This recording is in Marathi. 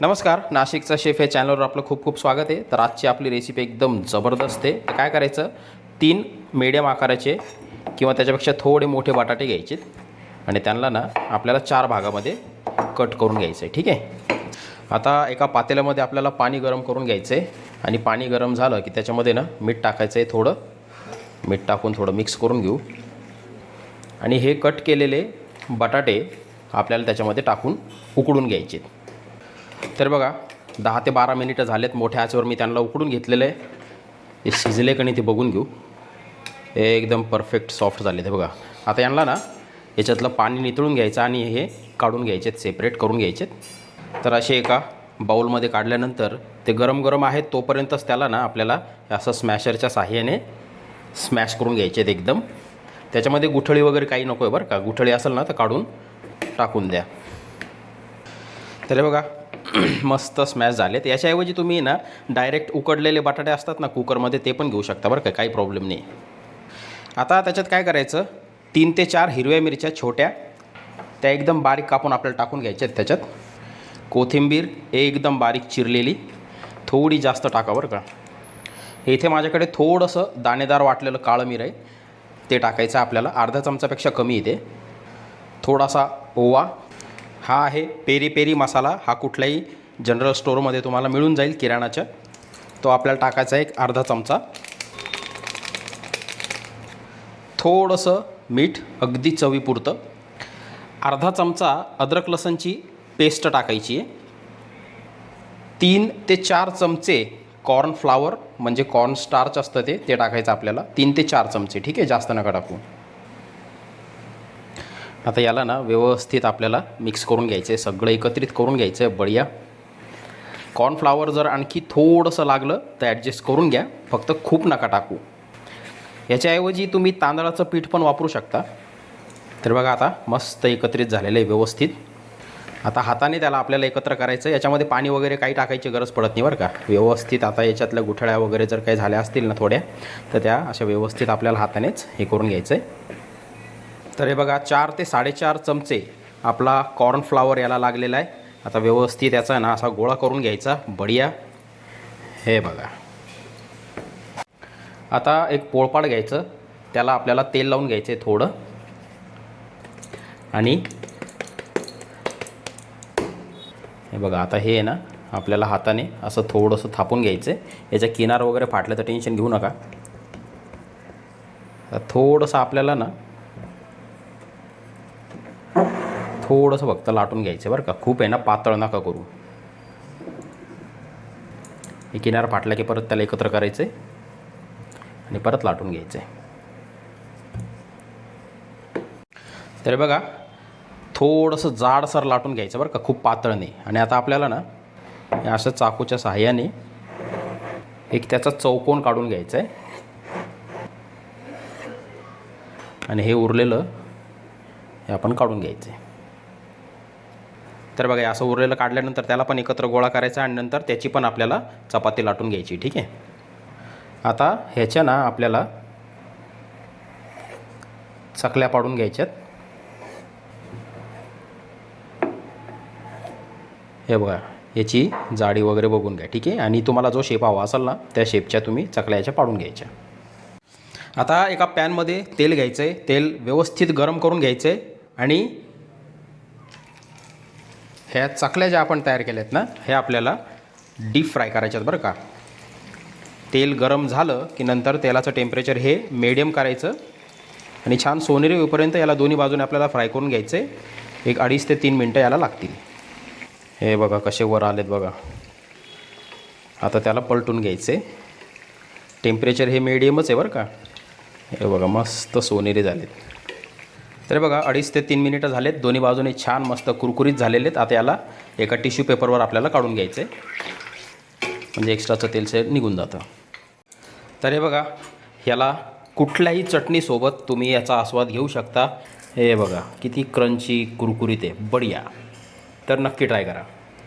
नमस्कार, नाशिकचा शेफ या चॅनलवर आपलं खूप खूप स्वागत आहे. तर आजची आपली रेसिपी एकदम जबरदस्त आहे. काय करायचं, 3 मीडियम आकाराचे किंवा त्याच्यापेक्षा थोडे मोठे बटाटे घ्यायचे आणि त्यांना ना आपल्याला 4 भागामध्ये कट करून घ्यायचं आहे. ठीक आहे. आता एका पातेल्यामध्ये आपल्याला पाणी गरम करून घ्यायचं आहे आणि पाणी गरम झालं की त्याच्यामध्ये ना मीठ टाकायचं आहे. थोडं मीठ टाकून थोडं मिक्स करून घेऊ आणि हे कट केलेले बटाटे आपल्याला त्याच्यामध्ये टाकून उकडून घ्यायचे. तर बघा 10 ते 12 मिनिटं झालेत. मोठ्या आचेवर मी त्यांना उकडून घेतलेलं आहे. हे शिजले का नाही ते बघून घेऊ. हे एकदम परफेक्ट सॉफ्ट झाले ते बघा. आता यांना ना याच्यातलं पाणी नितळून घ्यायचं आणि हे काढून घ्यायचे, सेपरेट करून घ्यायचे. तर असे एका बाऊलमध्ये काढल्यानंतर ते गरम गरम आहेत तोपर्यंतच त्याला ना आपल्याला असं स्मॅशरच्या साहाय्याने स्मॅश करून घ्यायचे आहेत एकदम. त्याच्यामध्ये गुठळी वगैरे काही नको आहे बरं का. गुठळी असेल ना तर काढून टाकून द्या. तर बघा मस्त स्मॅश झालेत. याच्याऐवजी तुम्ही ना डायरेक्ट उकडलेले बटाटे असतात ना कुकरमध्ये, ते पण घेऊ शकता बरं का, काही प्रॉब्लेम नाही. आता त्याच्यात काय करायचं, 3 ते 4 हिरव्या मिरच्या छोट्या त्या एकदम बारीक कापून आपल्याला टाकून घ्यायच्या आहेत. त्याच्यात कोथिंबीर एकदम बारीक चिरलेली थोडी जास्त टाका बरं का. इथे माझ्याकडे थोडंसं दाणेदार वाटलेलं काळं मिर आहे, ते टाकायचं आपल्याला. अर्धा चमचापेक्षा कमी येते. थोडासा ओवा. हा आहे पेरी पेरी मसाला. हा कुठल्याही जनरल स्टोअरमध्ये तुम्हाला मिळून जाईल किराणाच्या. तो आपल्याला टाकायचा एक अर्धा चमचा. थोडंसं मीठ अगदी चवीपुरतं. अर्धा चमचा अद्रक लसणची पेस्ट टाकायची आहे. 3 ते 4 चमचे कॉर्नफ्लावर म्हणजे कॉर्न स्टार्च असतं ते टाकायचं आपल्याला. 3 ते 4 चमचे. ठीक आहे, जास्त नका टाकू. आता याला ना व्यवस्थित आपल्याला मिक्स करून घ्यायचं आहे, सगळं एकत्रित करून घ्यायचं आहे बढिया. कॉर्नफ्लावर जर आणखी थोडंसं लागलं तर ॲडजस्ट करून घ्या, फक्त खूप नका टाकू. याच्याऐवजी तुम्ही तांदळाचं पीठ पण वापरू शकता. तर बघा आता मस्त एकत्रित झालेलं आहे व्यवस्थित. आता हाताने त्याला आपल्याला एकत्र करायचं. याच्यामध्ये पाणी वगैरे काही टाकायची गरज पडत नाही बरं का. व्यवस्थित आता याच्यातल्या गुठळ्या वगैरे जर काही झाल्या असतील ना थोड्या, तर त्या अशा व्यवस्थित आपल्याला हातानेच हे करून घ्यायचं आहे. तर हे बघा 4 ते 4.5 चमचे आपला कॉर्नफ्लावर याला लागलेला आहे. आता व्यवस्थित याचा ना असा गोळा करून घ्यायचा बढिया. हे बघा. आता एक पोळपाट घ्यायचं, त्याला आपल्याला तेल लावून घ्यायचं आहे थोडं आणि हे बघा आता हे ना आपल्याला हाताने असं थोडंसं थापून घ्यायचं आहे. याच्या किनार वगैरे फाटलं तर टेन्शन घेऊ नका. थोडंसं आपल्याला ना थोडंसं फक्त लाटून घ्यायचं बरं का. खूप आहे ना पातळ नका करू. हे किनार फाटला की परत त्याला एकत्र करायचं आहे आणि परत लाटून घ्यायचं आहे. तर बघा थोडंसं जाडसर लाटून घ्यायचं बरं का, खूप पातळ नाही. आणि आता आपल्याला ना हे असं चाकूच्या सहाय्याने एक त्याचा चौकोन काढून घ्यायचा आहे आणि हे उरलेलं हे आपण काढून घ्यायचं आहे. तर बघा असं उरलेलं काढल्यानंतर त्याला पण एकत्र गोळा करायचा आणि नंतर त्याची पण आपल्याला चपाती लाटून घ्यायची. ठीक आहे. आता ह्याच्या ना आपल्याला चकल्या पाडून घ्यायच्यात. हे बघा याची जाडी वगैरे बघून घ्या. ठीक आहे. आणि तुम्हाला जो शेप हवा असेल ना त्या शेपच्या तुम्ही चकल्या याच्या पाडून घ्यायच्या. आता एका पॅनमध्ये तेल घ्यायचं आहे. तेल व्यवस्थित गरम करून घ्यायचं आहे आणि ह्या चकल्या ज्या आपण तयार केल्या आहेत ना हे आपल्याला डीप फ्राय करायच्यात बरं का. तेल गरम झालं की नंतर तेलाचं टेम्परेचर हे मीडियम करायचं आणि छान सोनेरी होईपर्यंत याला दोन्ही बाजूने आपल्याला फ्राय करून घ्यायचं आहे. एक 2.5 ते 3 मिनटं याला लागतील. हे बघा कसे वर आलेत बघा. आता त्याला पलटून घ्यायचं आहे. टेम्परेचर हे मीडियमच आहे बरं का. हे बघा मस्त सोनेरी झालेत. तर बघा 2.5 ते 3 मिनिटं झालेत. दोन्ही बाजूने छान मस्त कुरकुरीत झालेले आहेत. आता याला एका टिश्यू पेपरवर आपल्याला काढून घ्यायचं आहे, म्हणजे एक्स्ट्राचं तेल निघून जातं. तर हे बघा ह्याला कुठल्याही चटणीसोबत तुम्ही याचा आस्वाद घेऊ शकता. हे बघा किती क्रंची कुरकुरीत आहे बढिया. तर नक्की ट्राय करा.